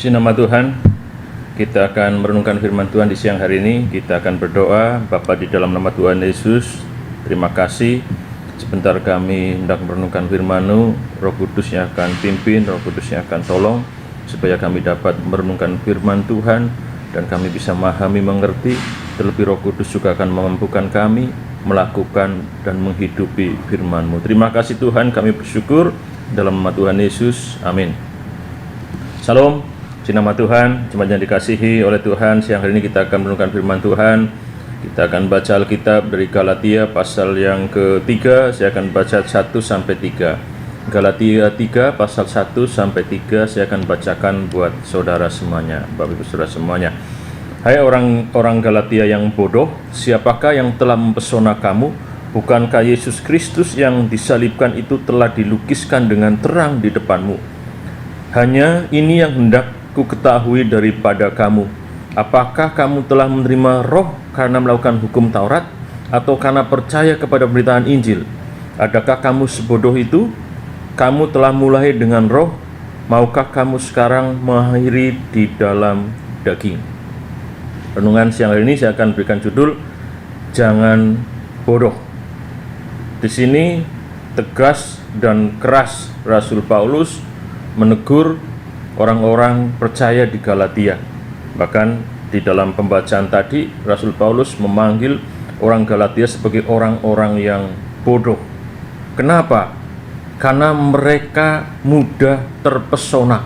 Puji nama Tuhan. Kita akan merenungkan firman Tuhan di siang hari ini. Kita akan berdoa. Bapa, di dalam nama Tuhan Yesus, terima kasih. Sebentar kami hendak merenungkan firman-Mu. Roh Kudus yang akan pimpin, Roh Kudus yang akan tolong, supaya kami dapat merenungkan firman Tuhan dan kami bisa memahami, mengerti. Terlebih Roh Kudus juga akan memampukan kami melakukan dan menghidupi firman-Mu. Terima kasih Tuhan, kami bersyukur dalam nama Tuhan Yesus. Amin. Salam, puji nama Tuhan. Jemaat yang dikasihi oleh Tuhan, siang hari ini kita akan merenungkan firman Tuhan. Kita akan baca Alkitab dari Galatia pasal yang ketiga. Saya akan baca 1-3. Galatia 3 pasal 1-3 saya akan bacakan buat saudara semuanya, Bapak Ibu saudara semuanya. Hai orang-orang Galatia yang bodoh, siapakah yang telah mempesona kamu? Bukankah Yesus Kristus yang disalibkan itu telah dilukiskan dengan terang di depanmu? Hanya ini yang hendak ku ketahui daripada kamu. Apakah kamu telah menerima roh karena melakukan hukum Taurat, atau karena percaya kepada pemberitaan Injil? Adakah kamu sebodoh itu? Kamu telah mulai dengan roh, maukah kamu sekarang mengakhiri di dalam daging? Renungan siang hari ini saya akan berikan judul Jangan Bodoh. Di sini tegas dan keras Rasul Paulus menegur orang-orang percaya di Galatia. Bahkan di dalam pembacaan tadi, Rasul Paulus memanggil orang Galatia sebagai orang-orang yang bodoh. Kenapa? Karena mereka mudah terpesona.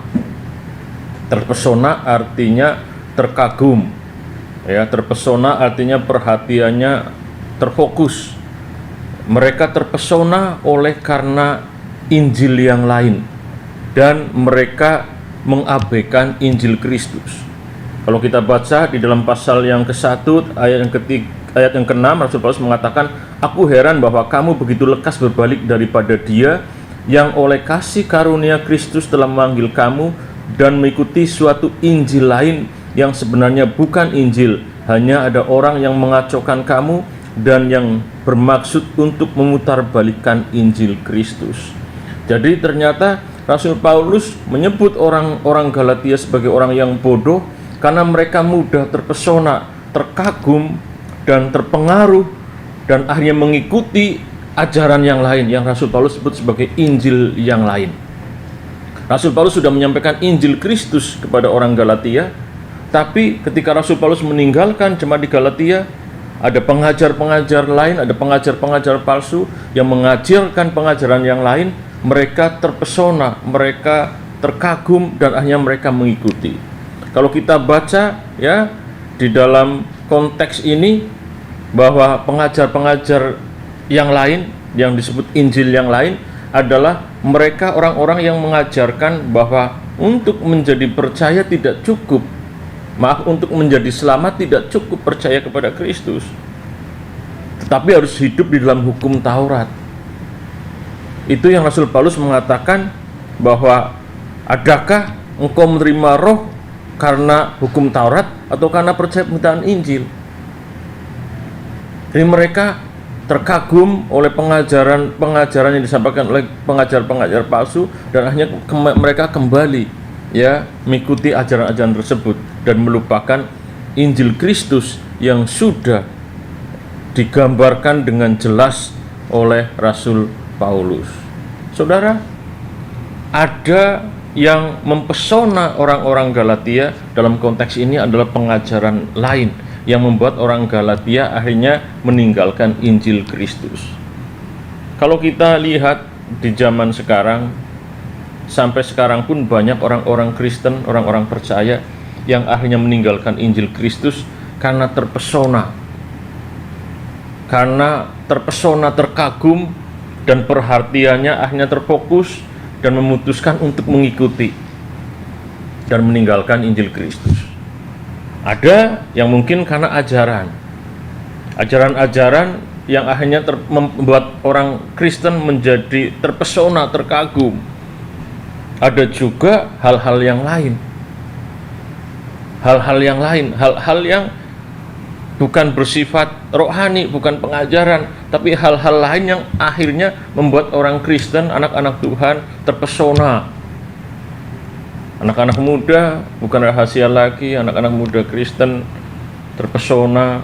Terpesona artinya terkagum. Ya, terpesona artinya perhatiannya terfokus. Mereka terpesona oleh karena Injil yang lain, dan mereka mengabaikan Injil Kristus. Kalau kita baca di dalam pasal yang ke-1 ayat yang ke-6, Rasul Paulus mengatakan, "Aku heran bahwa kamu begitu lekas berbalik daripada Dia yang oleh kasih karunia Kristus telah memanggil kamu dan mengikuti suatu Injil lain yang sebenarnya bukan Injil. Hanya ada orang yang mengacaukan kamu dan yang bermaksud untuk memutarbalikkan Injil Kristus." Jadi ternyata Rasul Paulus menyebut orang-orang Galatia sebagai orang yang bodoh karena mereka mudah terpesona, terkagum, dan terpengaruh, dan akhirnya mengikuti ajaran yang lain yang Rasul Paulus sebut sebagai Injil yang lain. Rasul Paulus sudah menyampaikan Injil Kristus kepada orang Galatia, tapi ketika Rasul Paulus meninggalkan jemaat di Galatia, ada pengajar-pengajar lain, ada pengajar-pengajar palsu yang mengajarkan pengajaran yang lain. Mereka terpesona, mereka terkagum, dan akhirnya mereka mengikuti. Kalau kita baca ya di dalam konteks ini, bahwa pengajar-pengajar yang lain yang disebut Injil yang lain adalah mereka orang-orang yang mengajarkan bahwa untuk menjadi percaya tidak cukup, untuk menjadi selamat tidak cukup percaya kepada Kristus, tetapi harus hidup di dalam hukum Taurat. Itu yang Rasul Paulus mengatakan bahwa adakah engkau menerima roh karena hukum Taurat atau karena percaya pemberitaan Injil? Jadi mereka terkagum oleh pengajaran yang disampaikan oleh pengajar-pengajar palsu, dan akhirnya mereka kembali ya mengikuti ajaran-ajaran tersebut dan melupakan Injil Kristus yang sudah digambarkan dengan jelas oleh Rasul Paulus. Saudara, ada yang mempesona orang-orang Galatia dalam konteks ini adalah pengajaran lain yang membuat orang Galatia akhirnya meninggalkan Injil Kristus. Kalau kita lihat di zaman sekarang, sampai sekarang pun banyak orang-orang Kristen, orang-orang percaya yang akhirnya meninggalkan Injil Kristus karena terpesona. Karena terpesona, terkagum, dan perhatiannya akhirnya terfokus dan memutuskan untuk mengikuti dan meninggalkan Injil Kristus. Ada yang mungkin karena ajaran-ajaran yang akhirnya membuat orang Kristen menjadi terpesona, terkagum. Ada juga hal-hal yang lain, hal-hal yang bukan bersifat rohani, bukan pengajaran, tapi hal-hal lain yang akhirnya membuat orang Kristen, anak-anak Tuhan terpesona. Anak-anak muda bukan rahasia lagi, anak-anak muda Kristen terpesona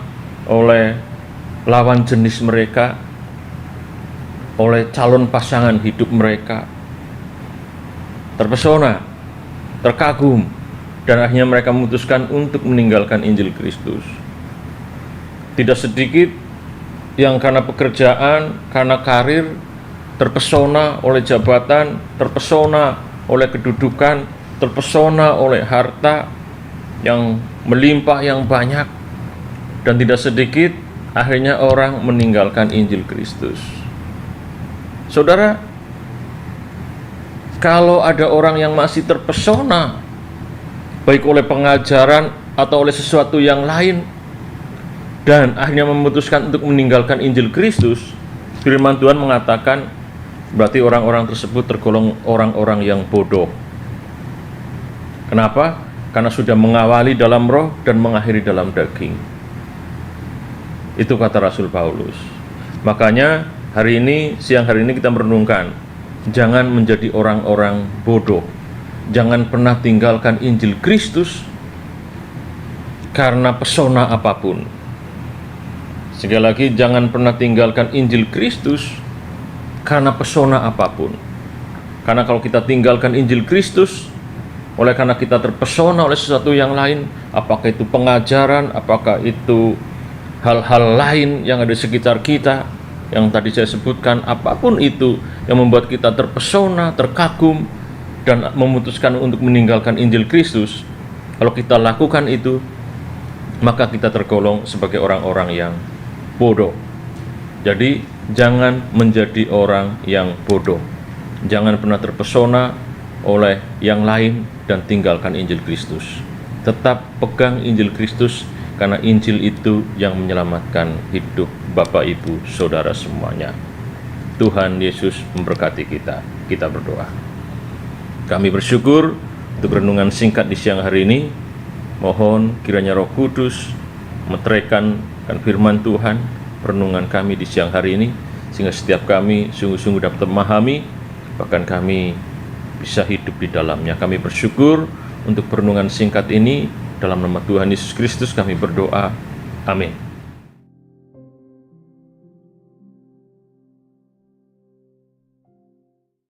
oleh lawan jenis mereka, oleh calon pasangan hidup mereka, terpesona, terkagum, dan akhirnya mereka memutuskan untuk meninggalkan Injil Kristus. Tidak sedikit yang karena pekerjaan, karena karir, terpesona oleh jabatan, terpesona oleh kedudukan, terpesona oleh harta yang melimpah, yang banyak, dan tidak sedikit akhirnya orang meninggalkan Injil Kristus. Saudara, kalau ada orang yang masih terpesona baik oleh pengajaran atau oleh sesuatu yang lain dan akhirnya memutuskan untuk meninggalkan Injil Kristus, firman Tuhan mengatakan berarti orang-orang tersebut tergolong orang-orang yang bodoh. Kenapa? Karena sudah mengawali dalam roh dan mengakhiri dalam daging. Itu kata Rasul Paulus. Makanya siang hari ini kita merenungkan, jangan menjadi orang-orang bodoh. Jangan pernah tinggalkan Injil Kristus karena pesona apapun. Sekali lagi, jangan pernah tinggalkan Injil Kristus karena pesona apapun. Karena kalau kita tinggalkan Injil Kristus, oleh karena kita terpesona oleh sesuatu yang lain, apakah itu pengajaran, apakah itu hal-hal lain yang ada di sekitar kita, yang tadi saya sebutkan, apapun itu yang membuat kita terpesona, terkagum, dan memutuskan untuk meninggalkan Injil Kristus, kalau kita lakukan itu, maka kita tergolong sebagai orang-orang yang bodoh. Jadi jangan menjadi orang yang bodoh. Jangan pernah terpesona oleh yang lain dan tinggalkan Injil Kristus. Tetap pegang Injil Kristus, karena Injil itu yang menyelamatkan hidup Bapak, Ibu, Saudara semuanya. Tuhan Yesus memberkati kita. Kita berdoa. Kami bersyukur untuk renungan singkat di siang hari ini. Mohon kiranya Roh Kudus meteraikan firman Tuhan, renungan kami di siang hari ini, sehingga setiap kami sungguh-sungguh dapat memahami, bahkan kami bisa hidup di dalamnya. Kami bersyukur untuk renungan singkat ini. Dalam nama Tuhan Yesus Kristus kami berdoa. Amin.